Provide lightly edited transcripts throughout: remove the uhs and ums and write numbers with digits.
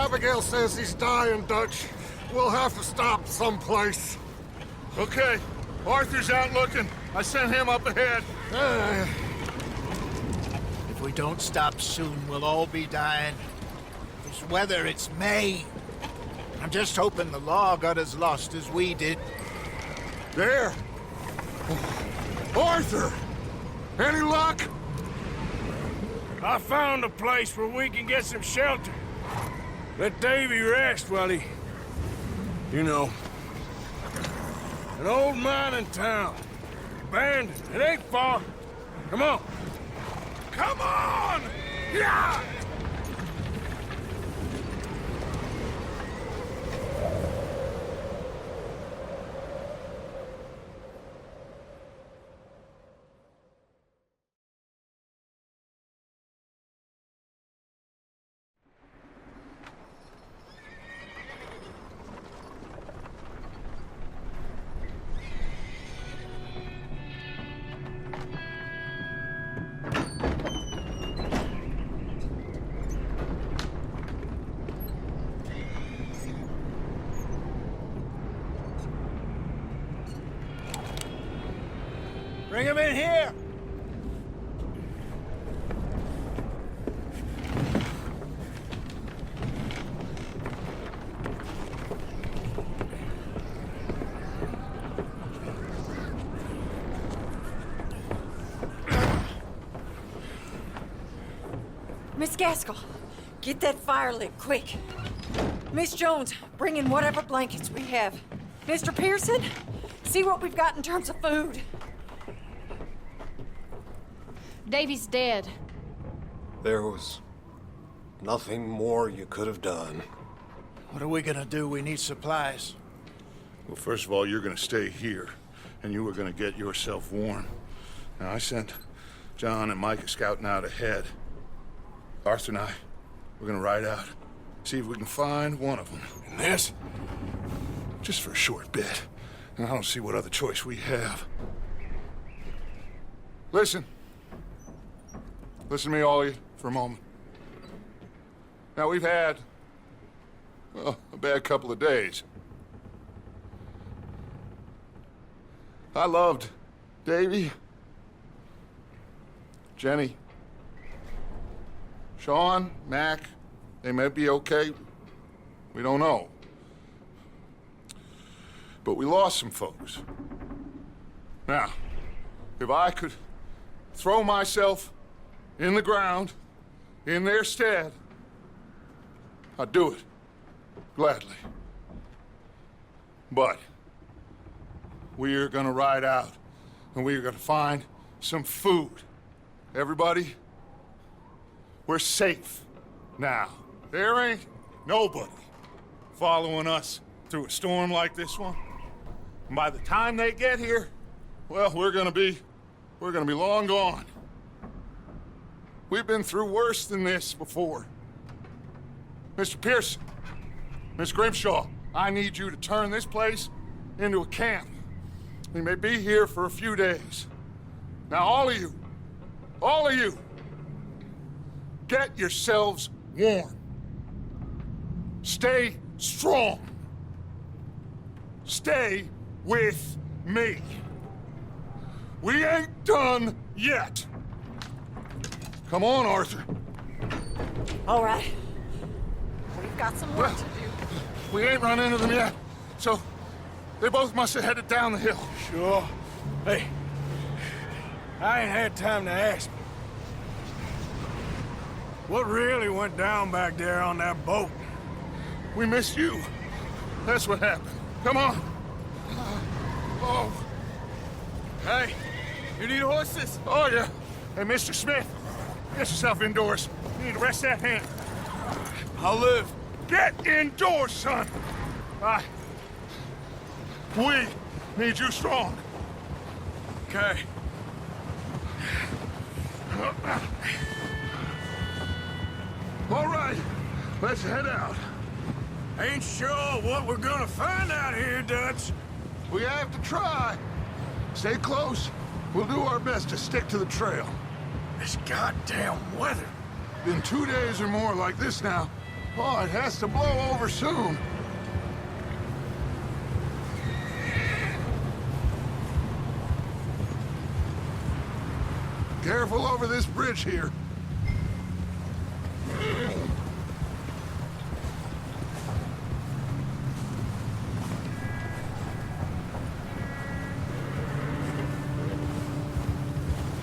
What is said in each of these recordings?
Abigail says he's dying, Dutch. We'll have to stop someplace. Okay. Arthur's out looking. I sent him up ahead. If we don't stop soon, we'll all be dying. This weather, it's May. I'm just hoping the law got as lost as we did. There! Arthur! Any luck? I found a place where we can get some shelter. Let Davy rest while he... You know. An old mining town. Abandoned. It ain't far. Come on. Come on! Yeah! Bring him in here! Miss Gaskell, get that fire lit, quick. Miss Jones, bring in whatever blankets we have. Mr. Pearson, see what we've got in terms of food. Davy's dead. There was nothing more you could have done. What are we gonna do? We need supplies. Well, first of all, you're gonna stay here, and you were gonna get yourself warm. Now, I sent John and Micah scouting out ahead. Arthur and I, we're gonna ride out, see if we can find one of them. And this, just for a short bit. And I don't see what other choice we have. Listen. Listen to me, all of you, for a moment. Now, we've had, well, a bad couple of days. I loved Davy, Jenny, Sean, Mac. They may be okay. We don't know. But we lost some folks. Now, if I could throw myself in the ground, in their stead, I'd do it, gladly. But we're gonna ride out, and we're gonna find some food. Everybody, we're safe now. There ain't nobody following us through a storm like this one. And by the time they get here, well, we're gonna be long gone. We've been through worse than this before. Mr. Pearson, Miss Grimshaw, I need you to turn this place into a camp. We may be here for a few days. Now, all of you, get yourselves warm. Stay strong. Stay with me. We ain't done yet. Come on, Arthur. All right. We've got some work to do. We ain't run into them yet, so they both must have headed down the hill. Sure. Hey, I ain't had time to ask. What really went down back there on that boat? We missed you. That's what happened. Come on. Oh. Hey, you need horses? Oh, yeah. Hey, Mr. Smith, get yourself indoors. You need to rest that hand. I'll live. Get indoors, son. We need you strong. Okay. All right, let's head out. Ain't sure what we're gonna find out here, Dutch. We have to try. Stay close. We'll do our best to stick to the trail. This goddamn weather. Been 2 days or more like this now. Oh, it has to blow over soon. Careful over this bridge here.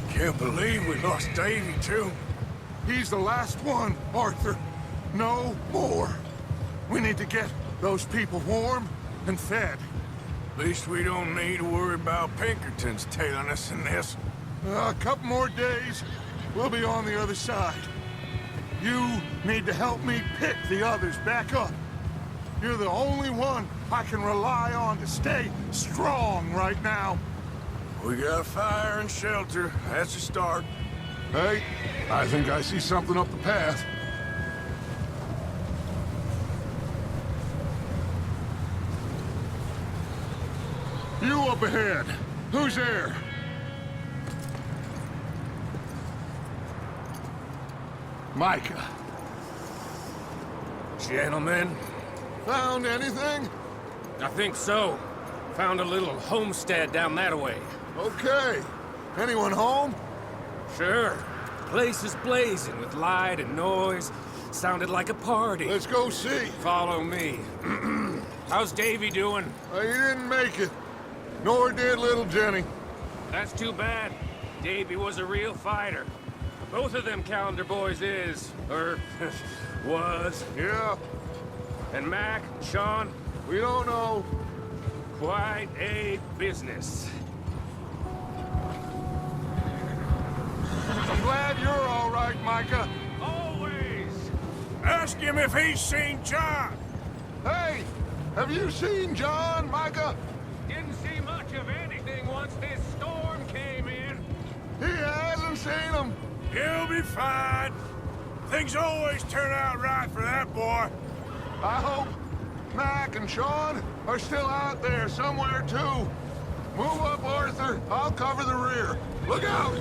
Can't believe we lost Davy, too. He's the last one, Arthur. No more. We need to get those people warm and fed. At least we don't need to worry about Pinkertons tailing us in this. A couple more days, we'll be on the other side. You need to help me pick the others back up. You're the only one I can rely on to stay strong right now. We got fire and shelter. That's a start. Hey, I think I see something up the path. You up ahead. Who's there? Micah. Gentlemen, Found anything? I think so. Found a little homestead down that way. Okay. Anyone home? Sure. Place is blazing with light and noise. Sounded like a party. Let's go see. Follow me. How's Davy doing? He didn't make it. Nor did little Jenny. That's too bad. Davy was a real fighter. Both of them calendar boys is, or was. Yeah, And Mac, Sean, we don't know. quite a business. I'm glad you're all right, Micah. Always! Ask him if he's seen John. Hey, have you seen John, Micah? Didn't see much of anything once this storm came in. He hasn't seen him. He'll be fine. Things always turn out right for that boy. I hope Mac and Sean are still out there somewhere, too. Move up, Arthur. I'll cover the rear. Look out!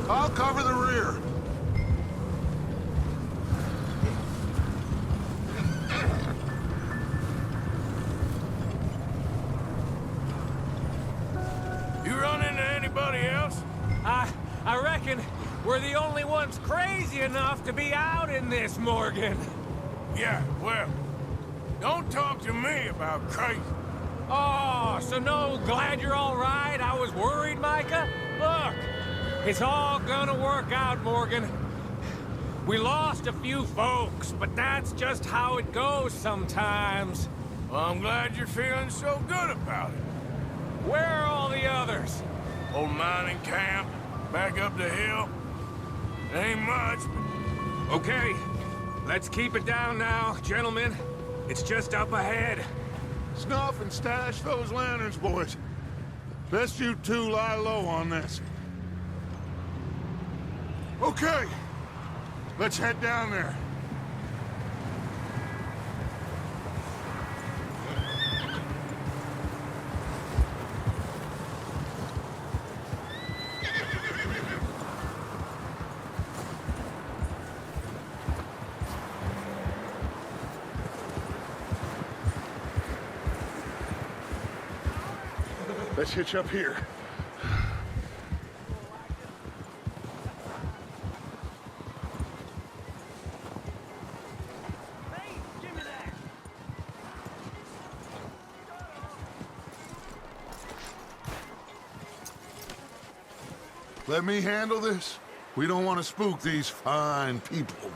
I'll cover the rear. You run into anybody else? I reckon we're the only ones crazy enough to be out in this, Morgan. Yeah, well, don't talk to me about crazy. Oh, so no, glad you're all right? I was worried, Micah. Look, it's all gonna work out, Morgan. We lost a few folks, but that's just how it goes sometimes. Well, I'm glad you're feeling so good about it. Where are all the others? Old mining camp, back up the hill. Ain't much, but Okay, let's keep it down now, gentlemen. It's just up ahead. Snuff and stash those lanterns, boys. Best you two lie low on this. Okay, let's head down there. Let's hitch up here. Let me handle this. We don't want to spook these fine people.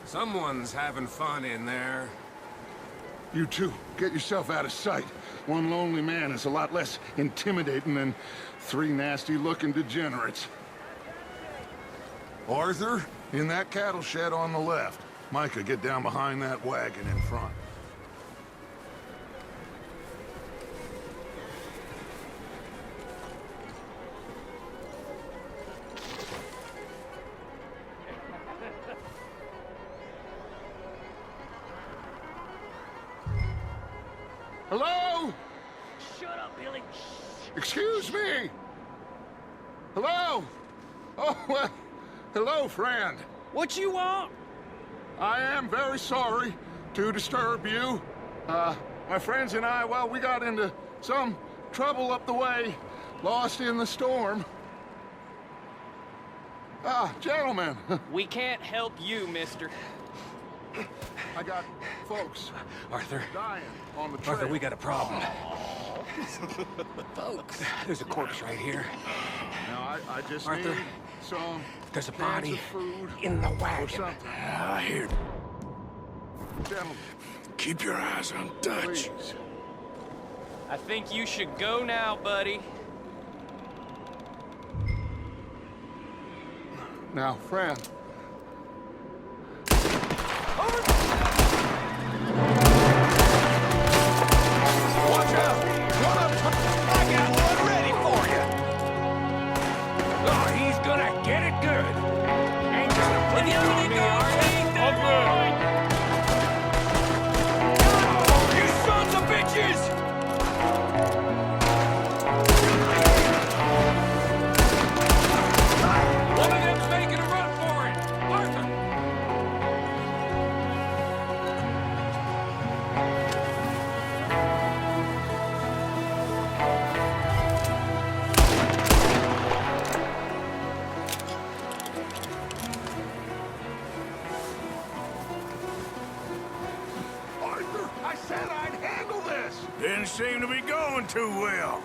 Someone's having fun in there. You two, get yourself out of sight. One lonely man is a lot less intimidating than three nasty-looking degenerates. Arthur, in that cattle shed on the left. Micah, get down behind that wagon in front. Hello? Shut up, Billy. Excuse me! Hello? Oh, well, hello, friend. What you want? I am very sorry to disturb you. My friends and I, well, we got into some trouble up the way, lost in the storm. Gentlemen. We can't help you, mister. I got folks Arthur. dying on the trail. Arthur, we got a problem. Folks. There's a corpse right here. Now, I just Arthur, need some there's a cans body of food in the or wagon. something. Here, Gentlemen, keep your eyes on Dutch. please. I think you should go now, buddy. Now, friend. Watch out! One up top! I got one ready for you! Oh, he's gonna get it good! Ain't gonna put you on me, are you? Oh, good! You sons of bitches! One of them's making a run for it! Arthur! Arthur, I said I'd handle this! Didn't seem to be going too well.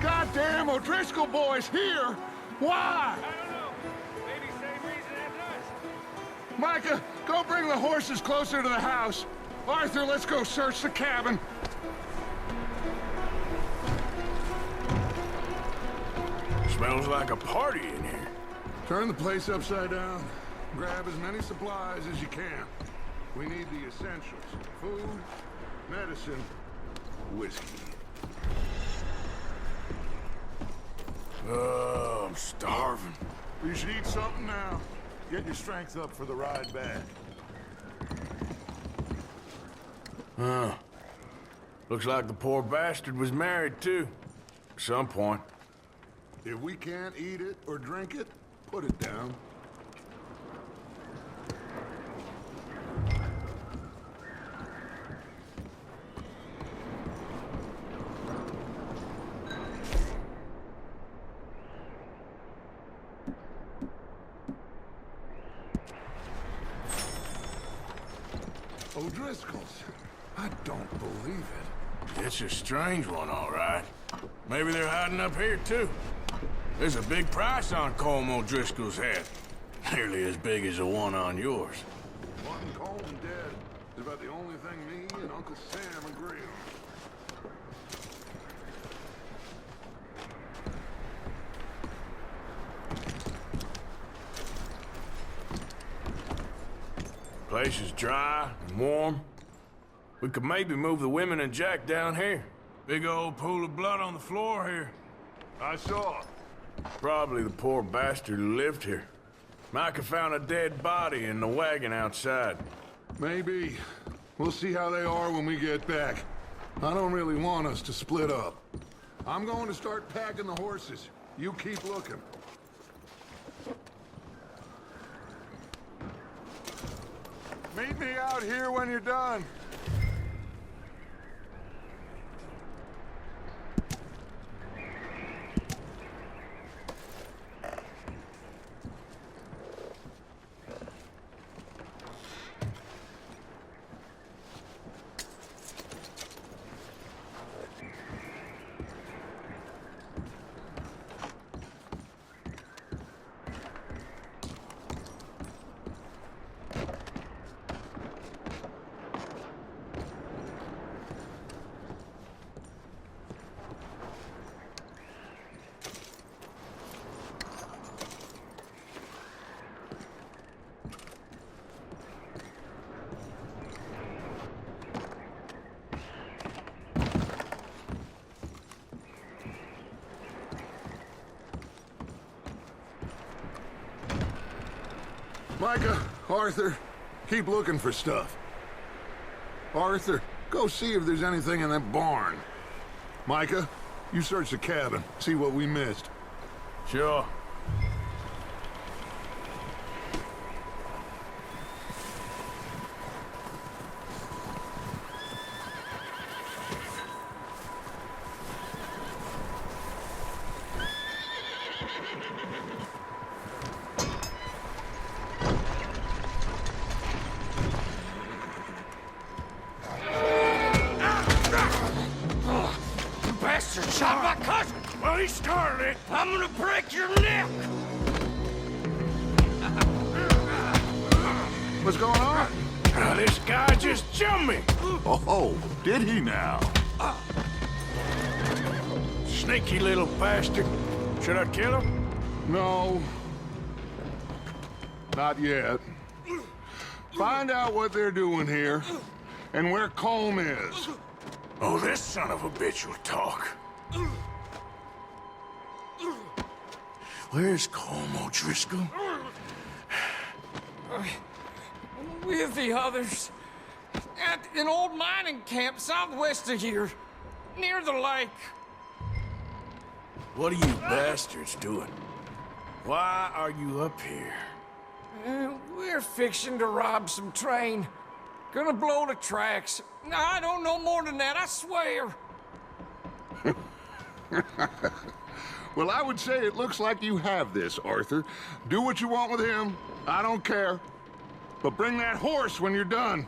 Goddamn O'Driscoll boys here! Why? I don't know. Maybe same reason as us. Micah, go bring the horses closer to the house. Arthur, let's go search the cabin. Smells like a party in here. Turn the place upside down. Grab as many supplies as you can. We need the essentials. Food, medicine, whiskey. Oh, I'm starving. You should eat something now. Get your strength up for the ride back. Huh. Looks like the poor bastard was married, too. At some point. If we can't eat it or drink it, put it down. O'Driscoll's. I don't believe it. It's a strange one, all right. Maybe they're hiding up here, too. There's a big price on Colm O'Driscoll's head. Nearly as big as the one on yours. Wanting Colm dead is about the only thing me and Uncle Sam agree on. Place is dry and warm. We could maybe move the women and Jack down here. Big old pool of blood on the floor here. I saw. Probably the poor bastard who lived here. Micah found a dead body in the wagon outside. Maybe. We'll see how they are when we get back. I don't really want us to split up. I'm going to start packing the horses. You keep looking. Meet me out here when you're done. Micah, Arthur, keep looking for stuff. Arthur, go see if there's anything in that barn. Micah, you search the cabin, see what we missed. Sure. Bastard shot my cousin! Well, he started it. I'm gonna break your neck! What's going on? Now, this guy just jumped me! Oh, did he now? Sneaky little bastard. Should I kill him? No. Not yet. Find out what they're doing here, and where Colm is. Oh, this son of a bitch will talk. Where's Colm O'Driscoll? With the others. At an old mining camp southwest of here. Near the lake. What are you bastards doing? Why are you up here? We're fixing to rob some train. Gonna blow the tracks. I don't know more than that, I swear. Well, I would say it looks like you have this, Arthur. Do what you want with him. I don't care. But bring that horse when you're done.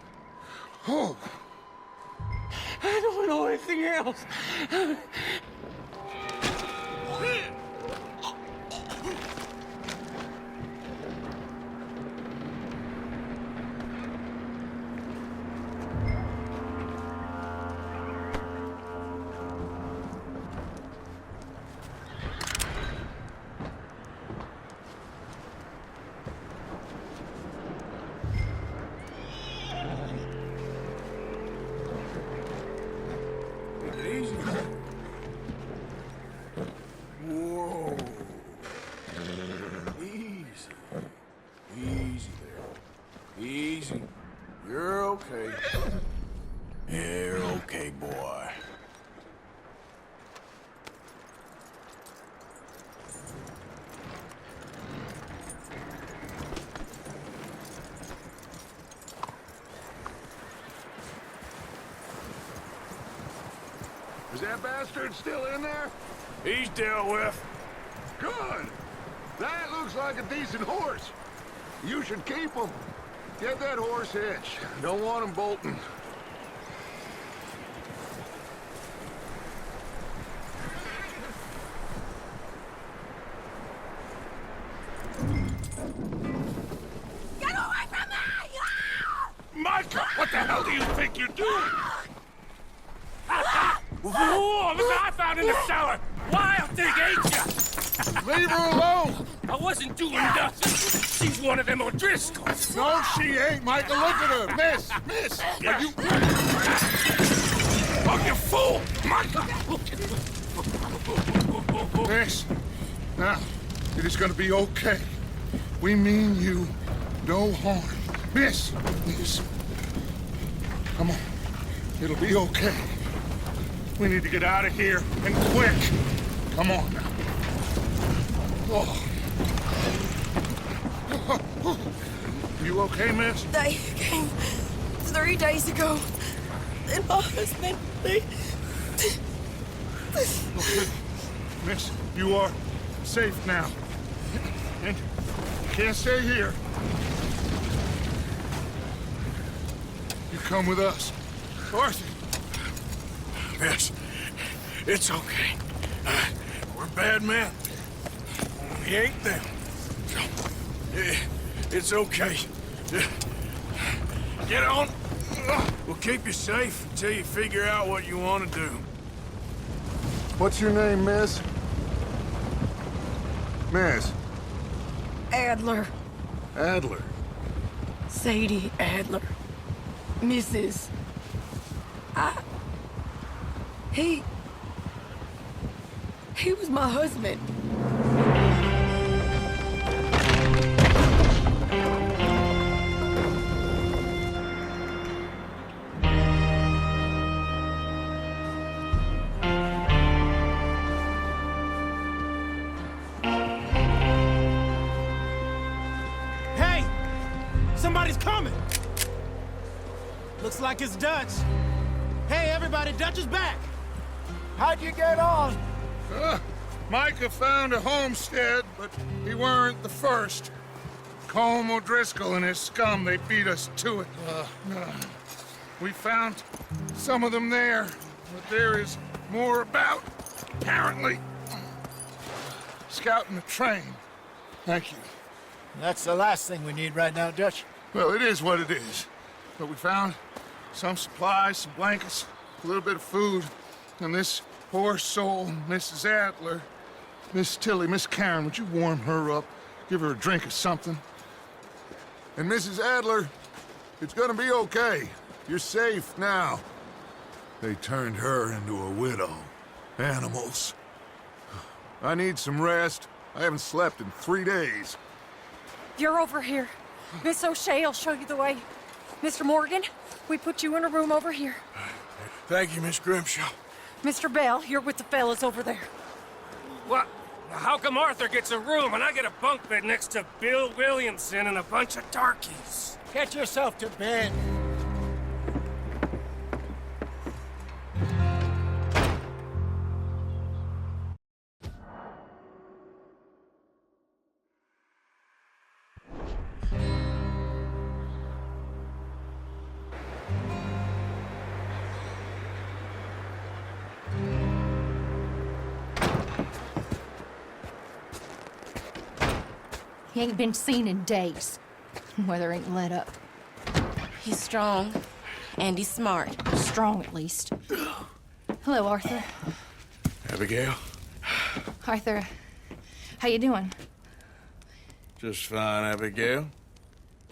Oh. I don't know anything else. Easy. Whoa. Easy. Easy there. Easy. You're okay. You're okay, boy. Is that bastard still in there? He's dealt with. Good. That looks like a decent horse. You should keep him. Get that horse hitched. Don't want him bolting. Get away from me! Micah, what the hell do you think you're doing? Whoa, look what I found in the cellar! Wild thing, ain't ya? Leave her alone! I wasn't doing nothing. She's one of them O'Driscolls. No, she ain't, Micah. Look at her. Miss, miss. Are you... Oh, you fool! Micah! Miss. Now, it is gonna be okay. We mean you no harm. Miss. Miss. Come on. It'll be okay. We need to get out of here, and quick. Come on now. Oh. You okay, miss? They came 3 days ago. And my husband, Miss, you are safe now. And you can't stay here. You come with us. Arthur. Miss, it's okay. We're bad men. We ain't them. It's okay. Get on. We'll keep you safe until you figure out what you want to do. What's your name, miss? Miss. Adler, Adler. Sadie Adler, Mrs. He was my husband. Looks like it's Dutch. Hey, everybody, Dutch is back. How'd you get on? Micah found a homestead, but he weren't the first. Colm O'Driscoll and his scum, they beat us to it. We found some of them there, but there is more about, apparently. Scouting the train. Thank you. That's the last thing we need right now, Dutch. Well, it is what it is. But we found some supplies, some blankets, a little bit of food, and this poor soul, Mrs. Adler, Miss Tilly, Miss Karen, would you warm her up? Give her a drink or something? And Mrs. Adler, it's gonna be okay. You're safe now. They turned her into a widow. Animals. I need some rest. I haven't slept in 3 days. You're over here. Miss O'Shea will show you the way. Mr. Morgan, we put you in a room over here. Thank you, Miss Grimshaw. Mr. Bell, you're with the fellas over there. What? How come Arthur gets a room and I get a bunk bed next to Bill Williamson and a bunch of darkies? Get yourself to bed. He ain't been seen in days. Weather ain't let up. He's strong, and he's smart. Strong, at least. Hello, Arthur. Abigail? Arthur, how you doing? Just fine, Abigail.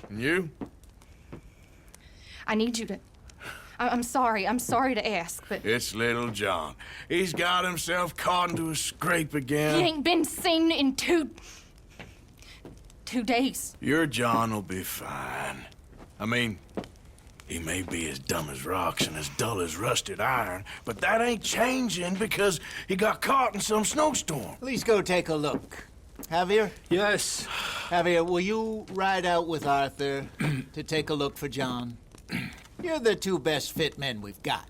And you? I need you to... I'm sorry to ask, but... It's little John. He's got himself caught into a scrape again. He ain't been seen in 2 days. Your John will be fine. I mean, he may be as dumb as rocks and as dull as rusted iron, but that ain't changing because he got caught in some snowstorm. Please go take a look. Javier? Yes. Javier, will you ride out with Arthur to take a look for John? You're the 2 best fit men we've got.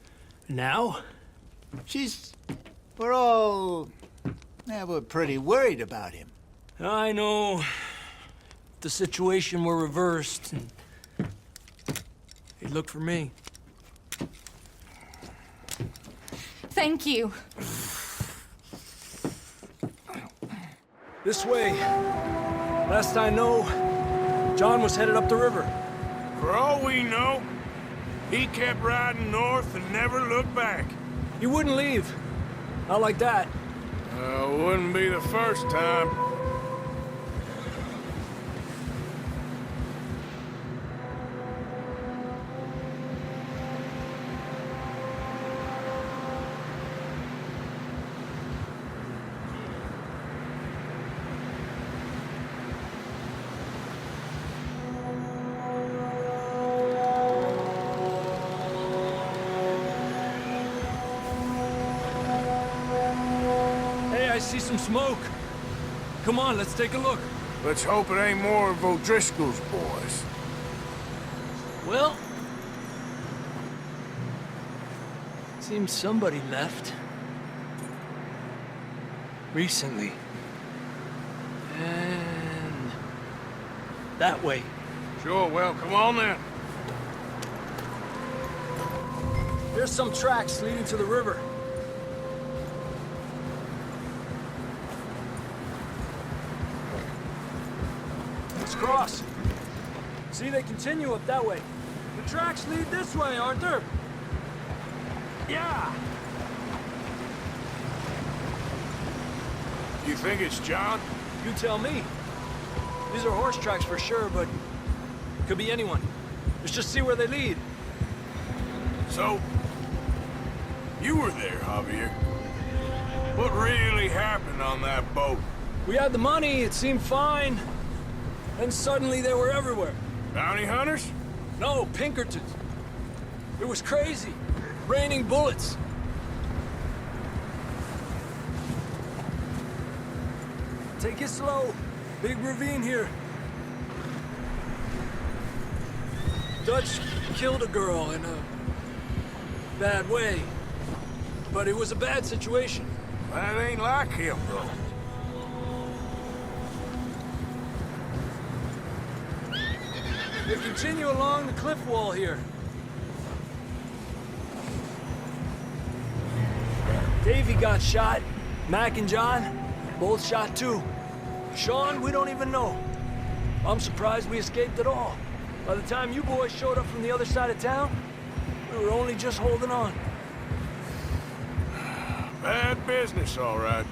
Now? We're all... Yeah, we're pretty worried about him. I know. If the situation were reversed, and he'd look for me. Thank you. This way. Last I know, John was headed up the river. For all we know, he kept riding north and never looked back. He wouldn't leave. Not like that. Wouldn't be the first time. I see some smoke. Come on, let's take a look. Let's hope it ain't more of O'Driscoll's boys. Well... seems somebody left. Recently. And... that way. Sure, well, come on then. There's some tracks leading to the river. Cross. See, they continue up that way. The tracks lead this way, Arthur. Yeah. You think it's John? You tell me. These are horse tracks for sure, but could be anyone. Let's just see where they lead. So, you were there, Javier. What really happened on that boat? We had the money, it seemed fine. Then suddenly they were everywhere. Bounty hunters? No, Pinkertons. It was crazy. Raining bullets. Take it slow. Big ravine here. Dutch killed a girl in a bad way. But it was a bad situation. That ain't like him, though. We continue along the cliff wall here. Davey got shot. Mac and John, both shot too. Sean, we don't even know. I'm surprised we escaped at all. By the time you boys showed up from the other side of town, we were only just holding on. Bad business, all right.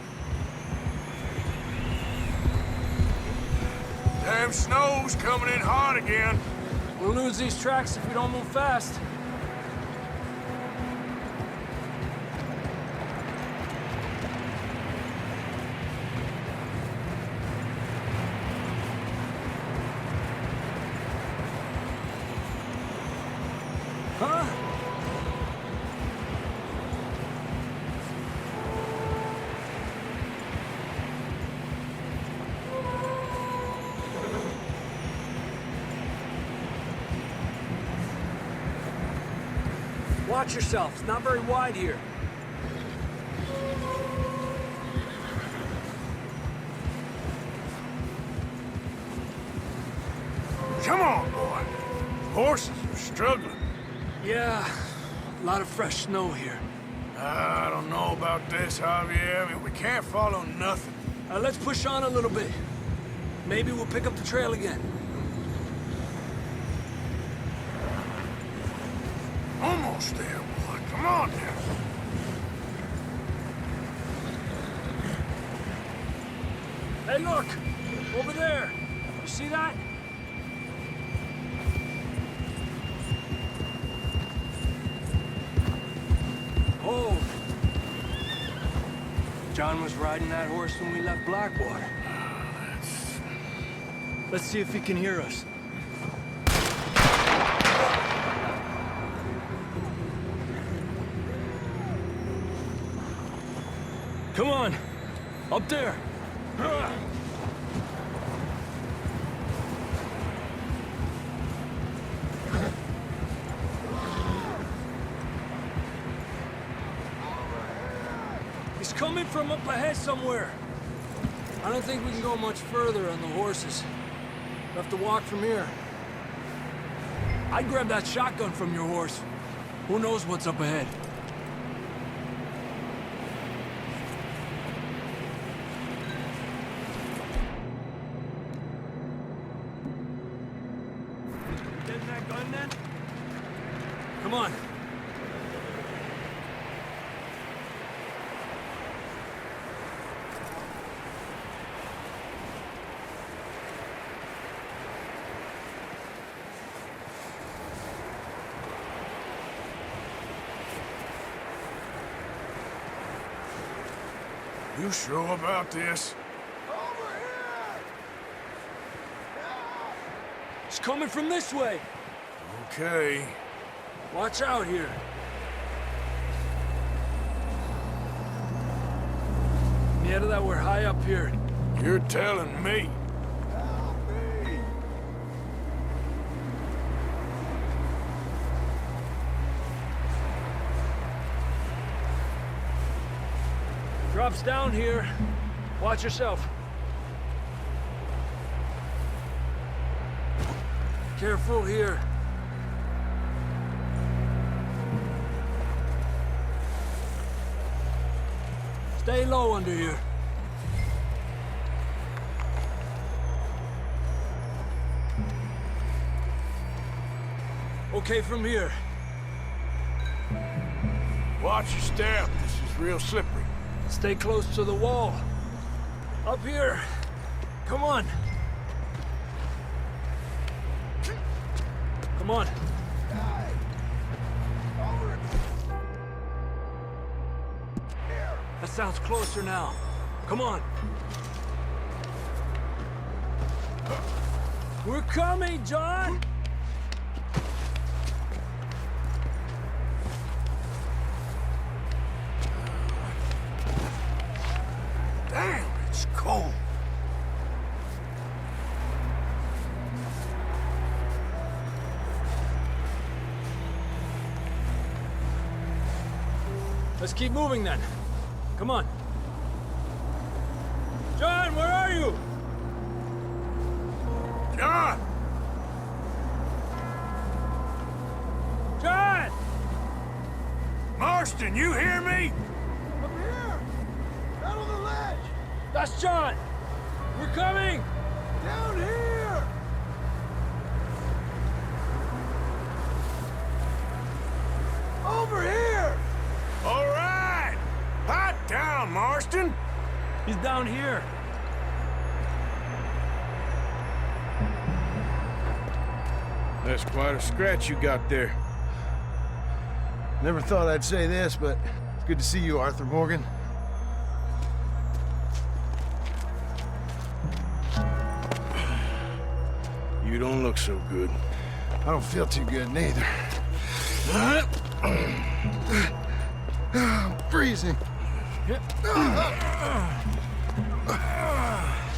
Damn snow's coming in hard again. We'll lose these tracks if we don't move fast. Huh? Watch yourself. It's not very wide here. Come on, boy. Horses are struggling. Yeah, a lot of fresh snow here. I don't know about this, Javier. I mean, we can't follow nothing. Let's push on a little bit. Maybe we'll pick up the trail again. Almost there, boy. Come on now. Hey, look! Over there! You see that? Oh! John was riding that horse when we left Blackwater. Let's see if he can hear us. Come on! Up there! He's coming from up ahead somewhere. I don't think we can go much further on the horses. We'll have to walk from here. I'd grab that shotgun from your horse. Who knows what's up ahead? Getting that gun then? Come on. You sure about this? It's coming from this way. Okay. Watch out here. Yeah, that we're high up here. You're telling me. Drops down here. Watch yourself. Careful here. Stay low under here. Okay from here. Watch your step. This is real slippery. Stay close to the wall. Up here. Come on. Come on. That sounds closer now. Come on. We're coming, John! Damn, it's cold. Let's keep moving then. Come on. John, where are you? John! John! Marston, you hear me? Up here! Out on the ledge! That's John! We're coming! Down here! Over here! All right! Hot down, Marston! He's down here. That's quite a scratch you got there. Never thought I'd say this, but it's good to see you, Arthur Morgan. You don't look so good. I don't feel too good, neither. I'm freezing.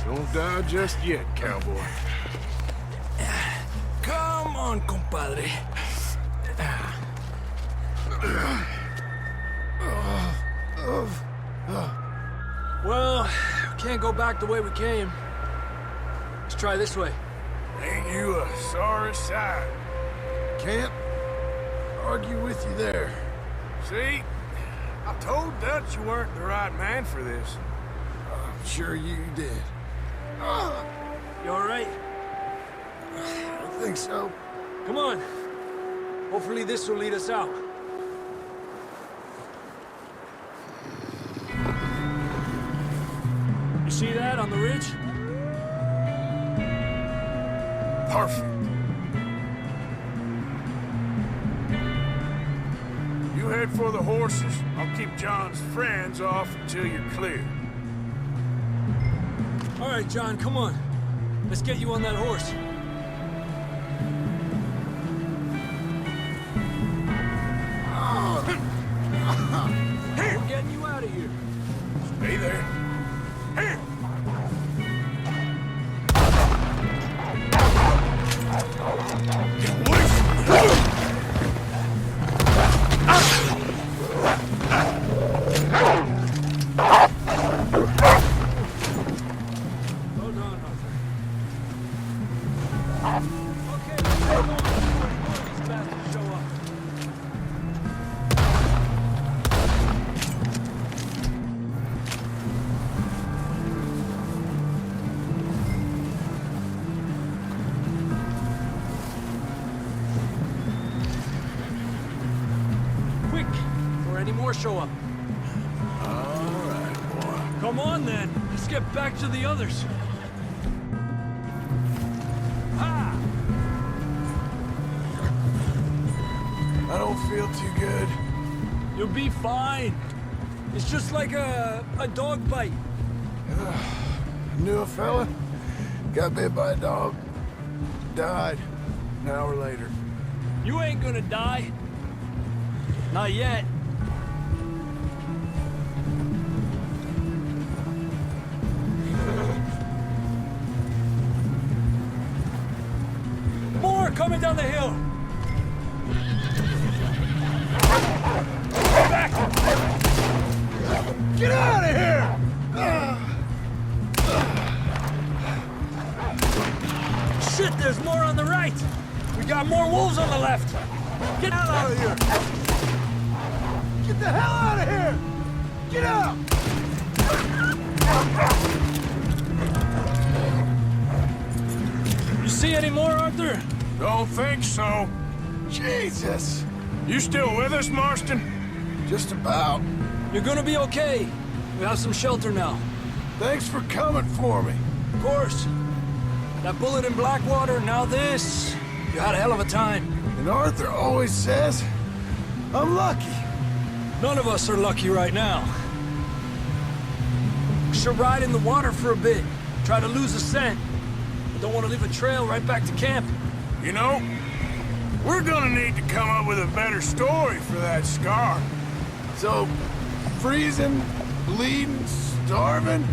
Don't die just yet, cowboy. Come on, compadre. Well, we can't go back the way we came. Let's try this way. Ain't you a sorry sight? Can't argue with you there. See? I told Dutch you weren't the right man for this. I'm sure you did. You all right? I think so. Come on. Hopefully this will lead us out. You see that on the ridge? Perfect. You head for the horses. I'll keep John's friends off until you're clear. All right, John, come on. Let's get you on that horse. We're getting you out of here. Stay there. Here. Get away from me. Hold on, Arthur. Okay, let's get going before more of these bastards show up. Quick, before any more show up. All right, boy. Come on, then. Let's get back to the others. Ha! I don't feel too good. You'll be fine. It's just like a dog bite. Knew a fella, got bit by a dog, died an hour later. You ain't gonna die. Not yet. More coming down the hill. Get out of here! Shit, there's more on the right. We got more wolves on the left. Get the hell out of here. Get the hell out of here! Get out! You see any more, Arthur? Don't think so. Jesus! You still with us, Marston? Just about. You're gonna be okay. We have some shelter now. Thanks for coming for me. Of course. That bullet in Blackwater, now this. You had a hell of a time. And Arthur always says, I'm lucky. None of us are lucky right now. We should ride in the water for a bit. Try to lose the scent. I don't want to leave a trail right back to camp. You know, we're gonna need to come up with a better story for that scar. So, freezing, bleeding, starving,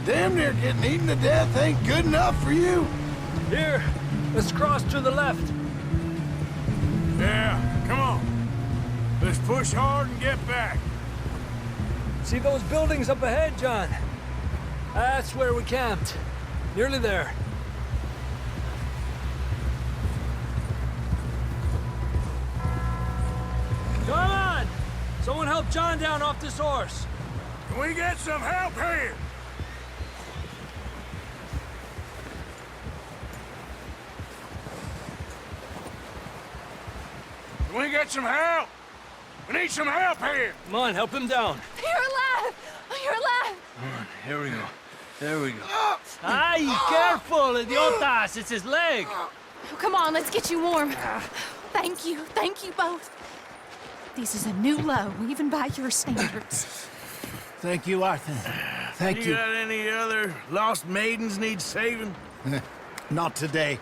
damn near getting eaten to death ain't good enough for you. Here, let's cross to the left. Yeah, come on. Let's push hard and get back. See those buildings up ahead, John? That's where we camped. Nearly there. Come on! Someone help John down off this horse. Can we get some help here? Can we get some help? We need some help here! Come on, help him down. You're alive! You're alive! Come on, here we go. There we go. Ay, careful, idiotas! It's his leg! Oh, come on, let's get you warm. Thank you both. This is a new low, even by your standards. Thank you, Arthur. Thank you. You got any other lost maidens need saving? Not today.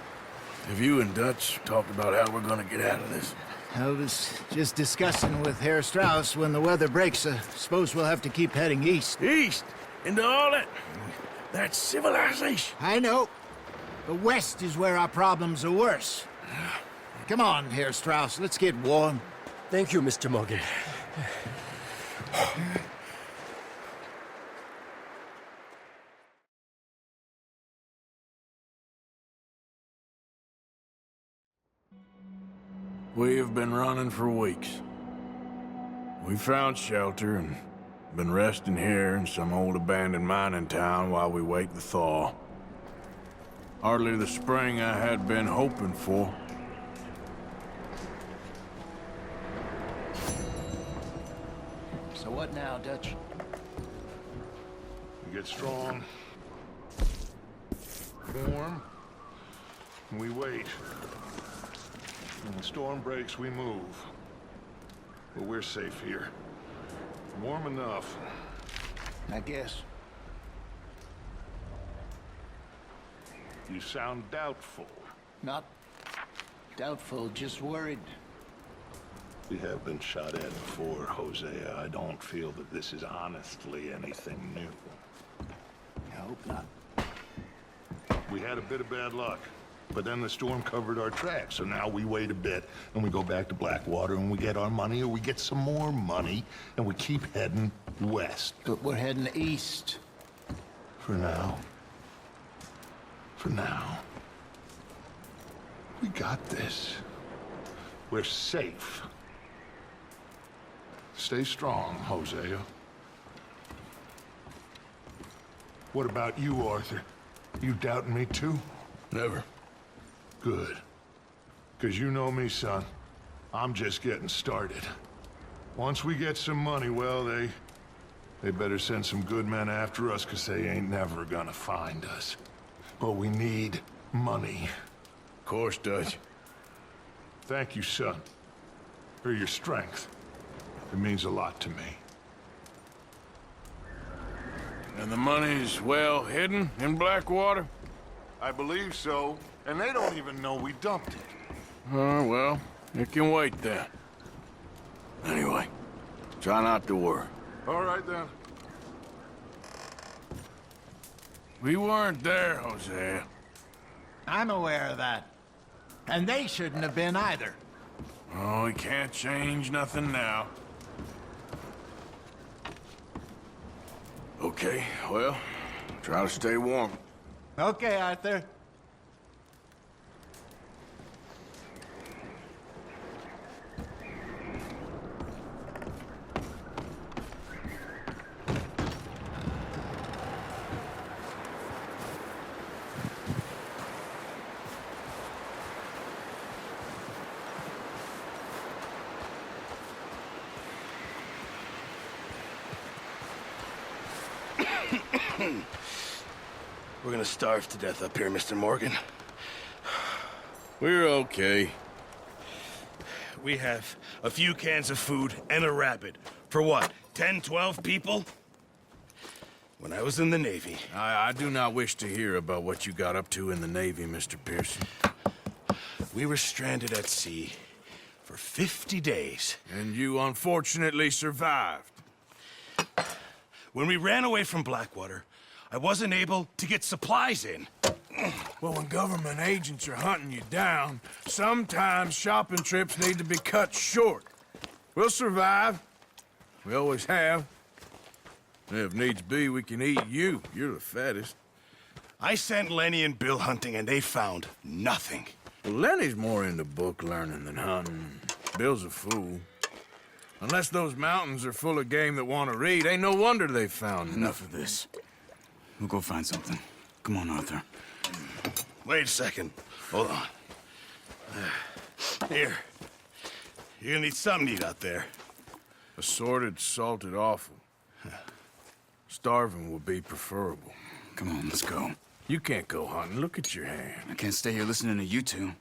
Have you and Dutch talked about how we're gonna get out of this? I was just discussing with Herr Strauss when the weather breaks. Suppose we'll have to keep heading east. East? Into all that... That's civilization. I know. The west is where our problems are worse. Come on, Herr Strauss, let's get warm. Thank you, Mr. Morgan. We have been running for weeks. We found shelter and been resting here in some old abandoned mining town while we wait the thaw. Hardly the spring I had been hoping for. So what now, Dutch? We get strong, warm, and we wait. When the storm breaks, we move. But we're safe here. Warm enough. I guess. You sound doubtful. Not doubtful, just worried. We have been shot at before, Hosea. I don't feel that this is honestly anything new. I hope not. We had a bit of bad luck, but then the storm covered our tracks, so now we wait a bit, and we go back to Blackwater, and we get our money, or we get some more money, and we keep heading west. But we're heading east. For now. For now. We got this. We're safe. Stay strong, Hosea. What about you, Arthur? You doubting me too? Never. Good. 'Cause you know me, son. I'm just getting started. Once we get some money, well, they better send some good men after us, 'cause they ain't never gonna find us. But we need money. Of course, Dutch. Thank you, son, for your strength. It means a lot to me. And the money's well hidden in Blackwater? I believe so, and they don't even know we dumped it. Oh, well, it can wait then. Anyway, try not to worry. All right, then. We weren't there, Hosea. I'm aware of that. And they shouldn't have been either. Oh, we can't change nothing now. Okay, well, try to stay warm. Okay, Arthur. We're gonna starve to death up here, Mr. Morgan. We're okay. We have a few cans of food and a rabbit. For what, 10, 12 people? When I was in the Navy... I do not wish to hear about what you got up to in the Navy, Mr. Pearson. We were stranded at sea for 50 days. And you unfortunately survived. When we ran away from Blackwater, I wasn't able to get supplies in. Well, when government agents are hunting you down, sometimes shopping trips need to be cut short. We'll survive. We always have. If needs be, we can eat you. You're the fattest. I sent Lenny and Bill hunting, and they found nothing. Well, Lenny's more into book learning than hunting. Bill's a fool. Unless those mountains are full of game that want to read, ain't no wonder they found Enough of this. We'll go find something. Come on, Arthur. Wait a second. Hold on. Here. You're gonna need something to eat out there. Assorted, salted offal. Starving would be preferable. Come on, let's go. You can't go hunting. Look at your hand. I can't stay here listening to you two.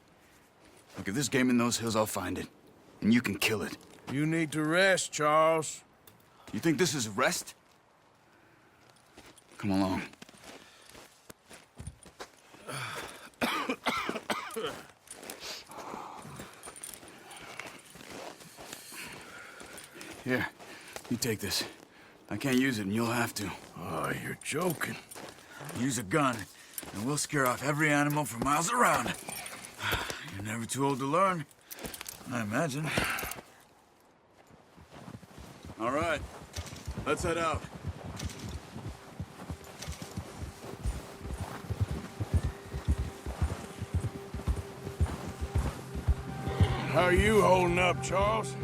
Look, if there's game in those hills, I'll find it. And you can kill it. You need to rest, Charles. You think this is rest? Come along. Here, you take this. I can't use it, and you'll have to. Oh, you're joking. Use a gun, and we'll scare off every animal for miles around. You're never too old to learn, I imagine. All right, let's head out. How are you holding up, Charles?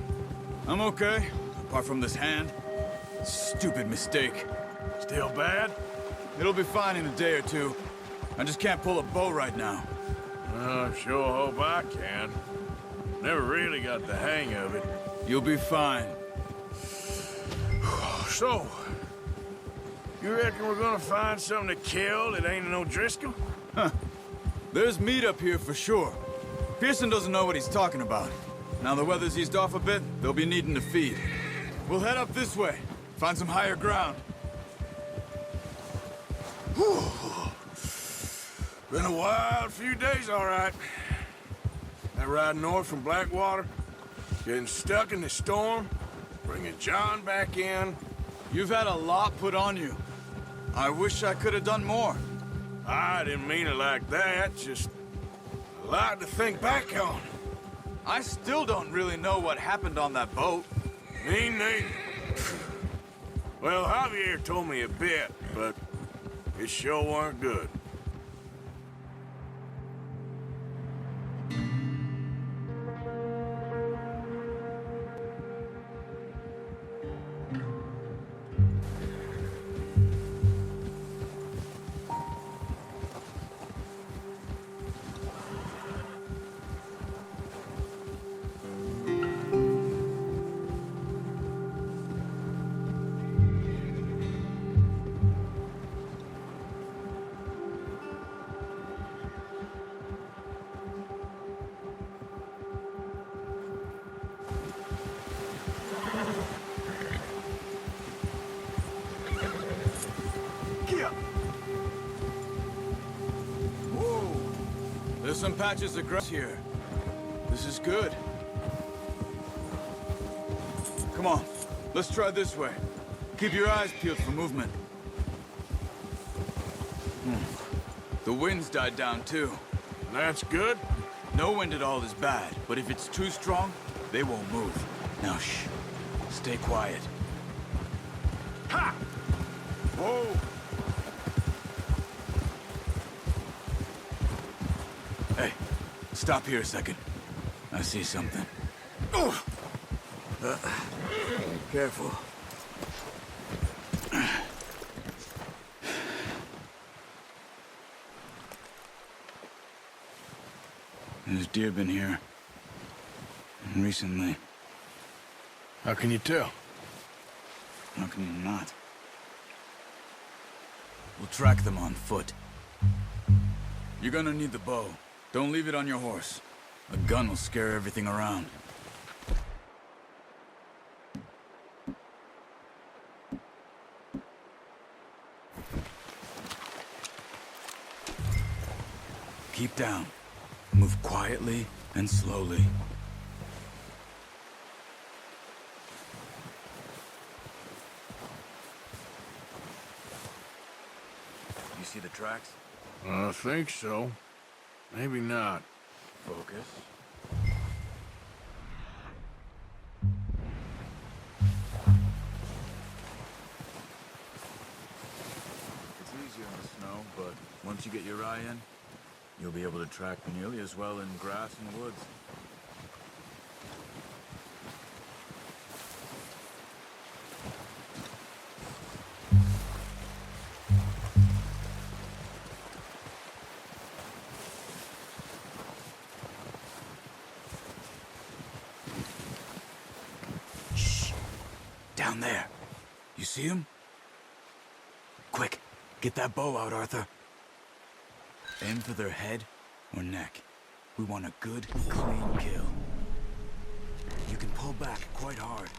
I'm okay, apart from this hand. Stupid mistake. Still bad? It'll be fine in a day or two. I just can't pull a bow right now. I sure hope I can. Never really got the hang of it. You'll be fine. So, you reckon we're gonna find something to kill that ain't no Driscoll? Huh. There's meat up here for sure. Pearson doesn't know what he's talking about. Now the weather's eased off a bit, they'll be needing to feed. We'll head up this way, find some higher ground. Whew. Been a wild few days, all right. That ride north from Blackwater, getting stuck in the storm, bringing John back in. You've had a lot put on you. I wish I could have done more. I didn't mean it like that, just a lot to think back on. I still don't really know what happened on that boat. Me neither. Well, Javier told me a bit, but it sure weren't good. There's some patches of grass here. This is good. Come on, let's try this way. Keep your eyes peeled for movement. The wind's died down too. That's good. No wind at all is bad, but if it's too strong, they won't move. Now shh, stay quiet. Ha! Whoa! Hey, stop here a second. I see something. Careful. There's deer been here. Recently. How can you tell? How can you not? We'll track them on foot. You're gonna need the bow. Don't leave it on your horse. A gun will scare everything around. Keep down. Move quietly and slowly. You see the tracks? I think so. Maybe not. Focus. but once you get your eye in, you'll be able to track nearly as well in grass and woods. Shh! Down there. You see him? Quick, get that bow out, Arthur. Aim for their head or neck. We want a good, clean kill. You can pull back quite hard.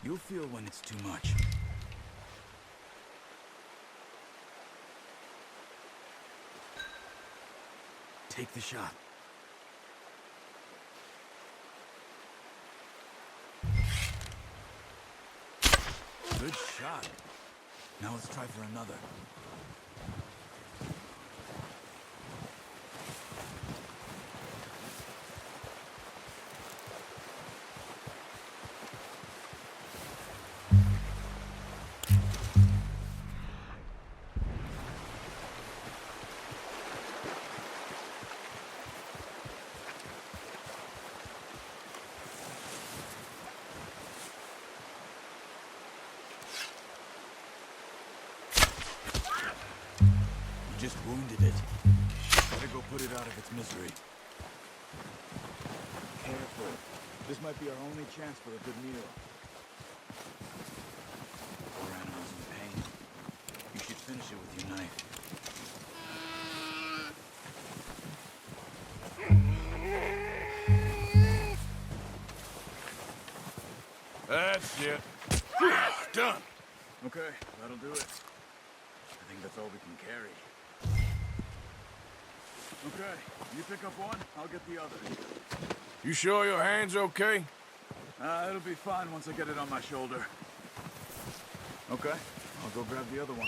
You'll feel when it's too much. Take the shot. Good shot. Now let's try for another. Just wounded it. Better go put it out of its misery. Careful. This might be our only chance for a good meal. Poor animal's in pain. You should finish it with your knife. That's it. Done. Okay, that'll do it. I think that's all we can carry. Okay, you pick up one, I'll get the other. You sure your hand's okay? It'll be fine once I get it on my shoulder. Okay, I'll go grab the other one.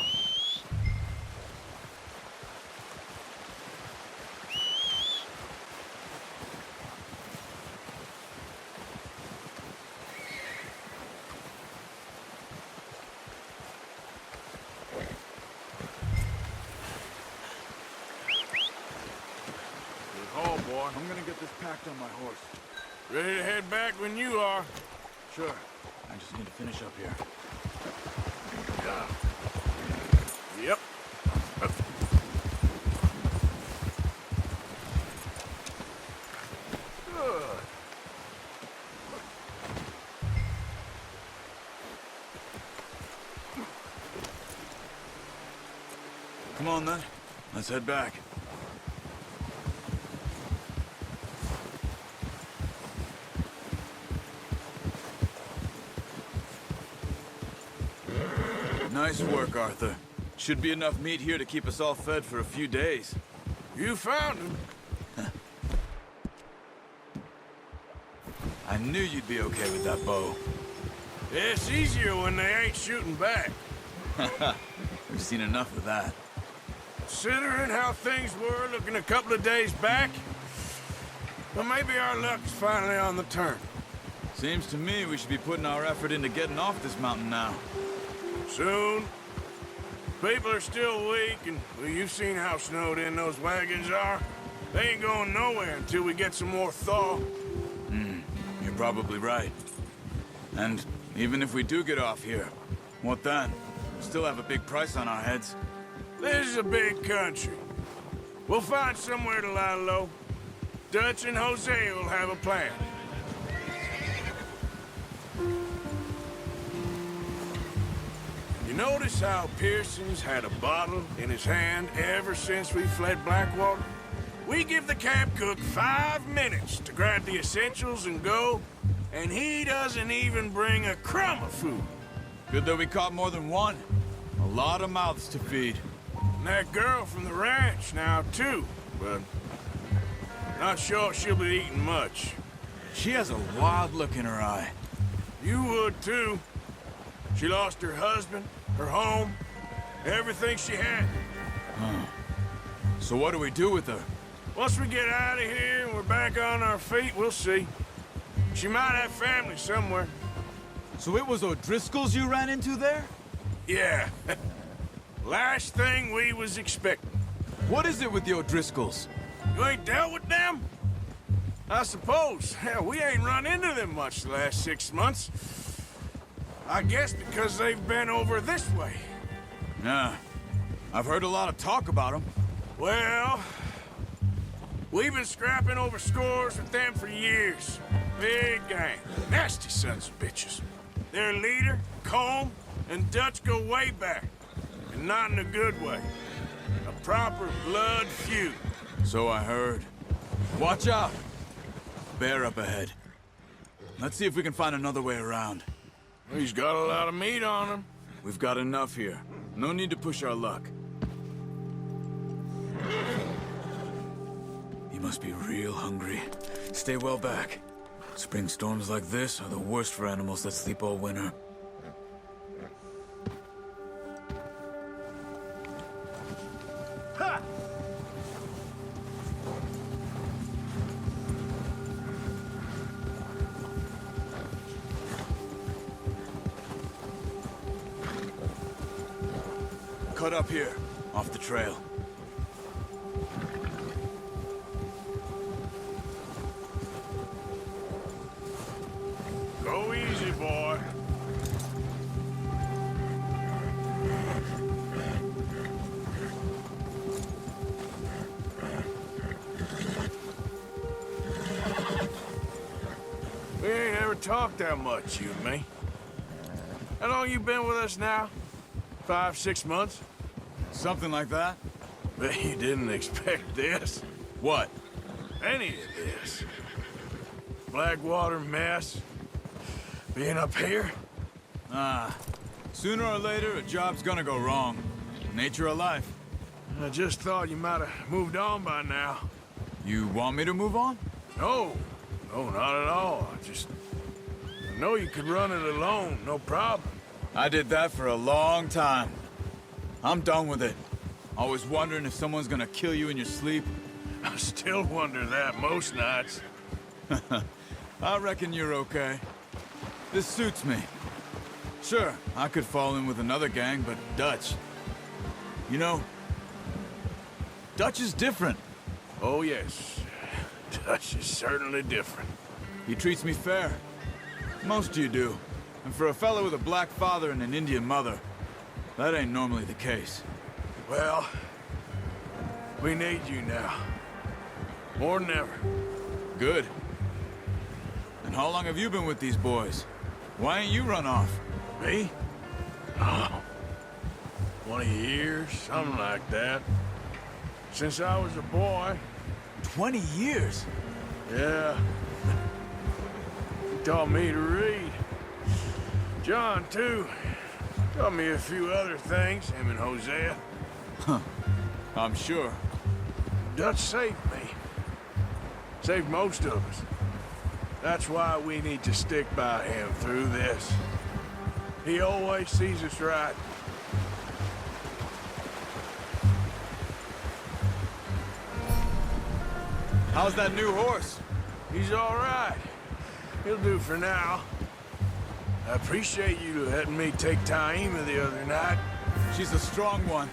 I'm gonna get this packed on my horse. Ready to head back when you are. Sure. I just need to finish up here. Yep. Come on then. Let's head back. Nice work, Arthur. Should be enough meat here to keep us all fed for a few days. You found him. I knew you'd be okay with that bow. It's easier when they ain't shooting back. We've seen enough of that. Considering how things were looking a couple of days back, well, maybe our luck's finally on the turn. Seems to me we should be putting our effort into getting off this mountain now. Soon. People are still weak, and well, you've seen how snowed in those wagons are. They ain't going nowhere until we get some more thaw. You're probably right. And even if we do get off here, what then? We still have a big price on our heads. This is a big country. We'll find somewhere to lie low. Dutch and Jose will have a plan. You notice how Pearson's had a bottle in his hand ever since we fled Blackwater? We give the camp cook 5 minutes to grab the essentials and go, and he doesn't even bring a crumb of food. Good that we caught more than one. A lot of mouths to feed. And that girl from the ranch now, too, but not sure she'll be eating much. She has a wild look in her eye. You would, too. She lost her husband, her home, everything she had. So what do we do with her? Once we get out of here and we're back on our feet, we'll see. She might have family somewhere. So it was O'Driscoll's you ran into there? Yeah. Last thing we was expecting. What is it with the O'Driscolls? You ain't dealt with them? I suppose. Hell, we ain't run into them much the last 6 months. I guess because they've been over this way. Nah. I've heard a lot of talk about them. Well, we've been scrapping over scores with them for years. Big gang. Nasty sons of bitches. Their leader, Colm, and Dutch go way back. And not in a good way. A proper blood feud. So I heard. Watch out! Bear up ahead. Let's see if we can find another way around. He's got a lot of meat on him. We've got enough here. No need to push our luck. He must be real hungry. Stay well back. Spring storms like this are the worst for animals that sleep all winter. Ha! Cut up here, off the trail. Go easy, boy. We ain't ever talked that much, you and me. How long you been with us now? 5, 6 months? Something like that? Bet you didn't expect this. What? Any of this. Blackwater mess. Being up here? Sooner or later, a job's gonna go wrong. Nature of life. I just thought you might have moved on by now. You want me to move on? No. No, not at all. I know you could run it alone, no problem. I did that for a long time. I'm done with it. Always wondering if someone's gonna kill you in your sleep. I still wonder that most nights. I reckon you're okay. This suits me. Sure, I could fall in with another gang, but Dutch... You know, Dutch is different. Oh, yes. Dutch is certainly different. He treats me fair. Most of you do. And for a fella with a black father and an Indian mother, that ain't normally the case. Well, we need you now. More than ever. Good. And how long have you been with these boys? Why ain't you run off? Me? Oh, 20 years, something like that. Since I was a boy. 20 years? Yeah. He taught me to read. John, too. Taught me a few other things, him and Hosea. Huh. I'm sure. Dutch saved me. Saved most of us. That's why we need to stick by him through this. He always sees us right. How's that new horse? He's all right. He'll do for now. I appreciate you letting me take Taima the other night. She's a strong one.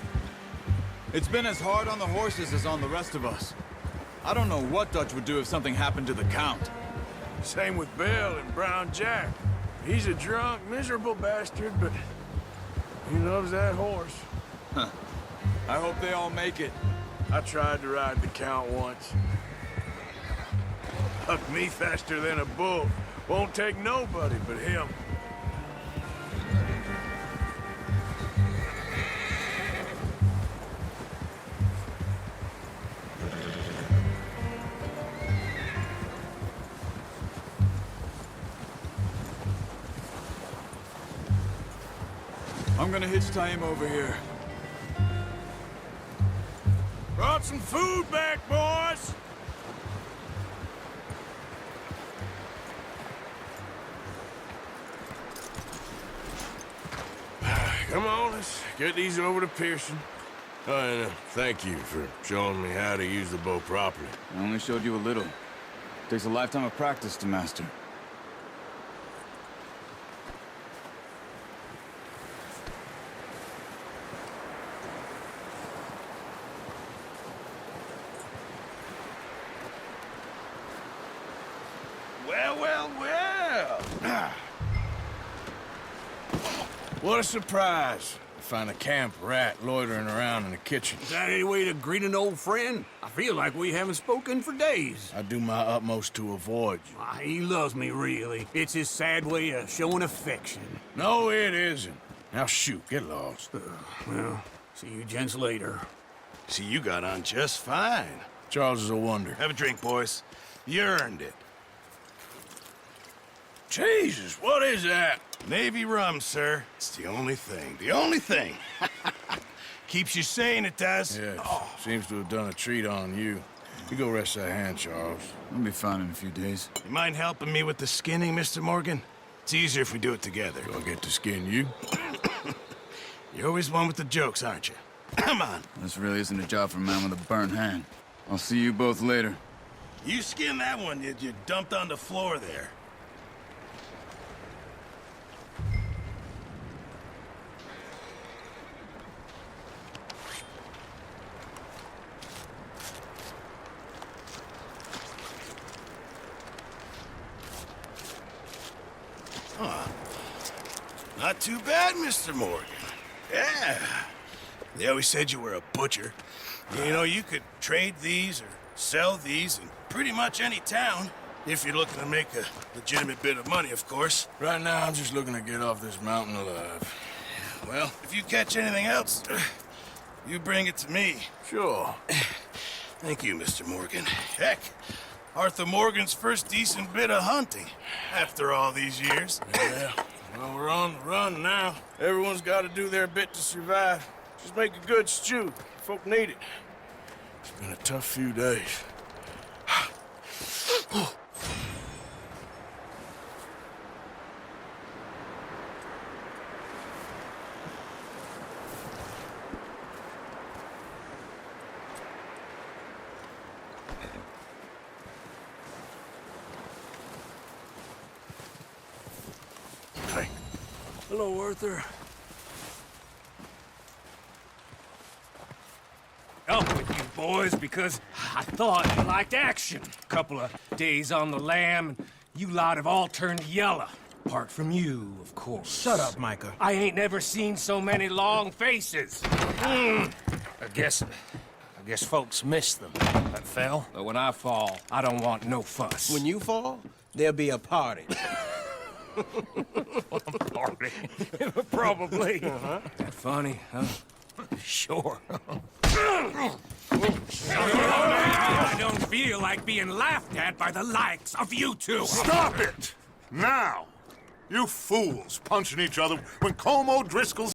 It's been as hard on the horses as on the rest of us. I don't know what Dutch would do if something happened to the Count. Same with Bill and Brown Jack. He's a drunk, miserable bastard, but he loves that horse. Huh. I hope they all make it. I tried to ride the Count once. Hucked me faster than a bull. Won't take nobody but him. I'm gonna hitch Taima over here. Brought some food back, boys! Come on, let's get these over to Pearson. Oh, and thank you for showing me how to use the bow properly. I only showed you a little. Takes a lifetime of practice to master. well. What a surprise. Find a camp rat loitering around in the kitchen. Is that any way to greet an old friend? I feel like we haven't spoken for days. I do my utmost to avoid you. He loves me, really. It's his sad way of showing affection. No, it isn't. Now shoot, get lost. Well, see you gents later. See, you got on just fine. Charles is a wonder. Have a drink, boys. You earned it. Jesus, what is that? Navy rum, sir. It's the only thing. The only thing. Keeps you sane, it does. Yes. Seems to have done a treat on you. You go rest that hand, Charles. I'll be fine in a few days. You mind helping me with the skinning, Mr. Morgan? It's easier if we do it together. Do I get to skin you? You're always one with the jokes, aren't you? Come on. This really isn't a job for a man with a burnt hand. I'll see you both later. You skinned that one you dumped on the floor there. Not too bad, Mr. Morgan. Yeah. They always said you were a butcher. You know, you could trade these or sell these in pretty much any town. If you're looking to make a legitimate bit of money, of course. Right now, I'm just looking to get off this mountain alive. Well, if you catch anything else, you bring it to me. Sure. Thank you, Mr. Morgan. Heck, Arthur Morgan's first decent bit of hunting after all these years. Yeah. Well, we're on the run now. Everyone's got to do their bit to survive. Just make a good stew. Folk need it. It's been a tough few days. Hello, Arthur. Up with you boys because I thought you liked action. Couple of days on the lam, and you lot have all turned yellow. Apart from you, of course. Shut up, Micah. I ain't never seen so many long faces. I guess folks miss them. That fell. But when I fall, I don't want no fuss. When you fall, there'll be a party. Party. Probably. That funny, huh? Sure. I don't feel like being laughed at by the likes of you two. Stop it! Now! You fools punching each other when Colm O'Driscoll's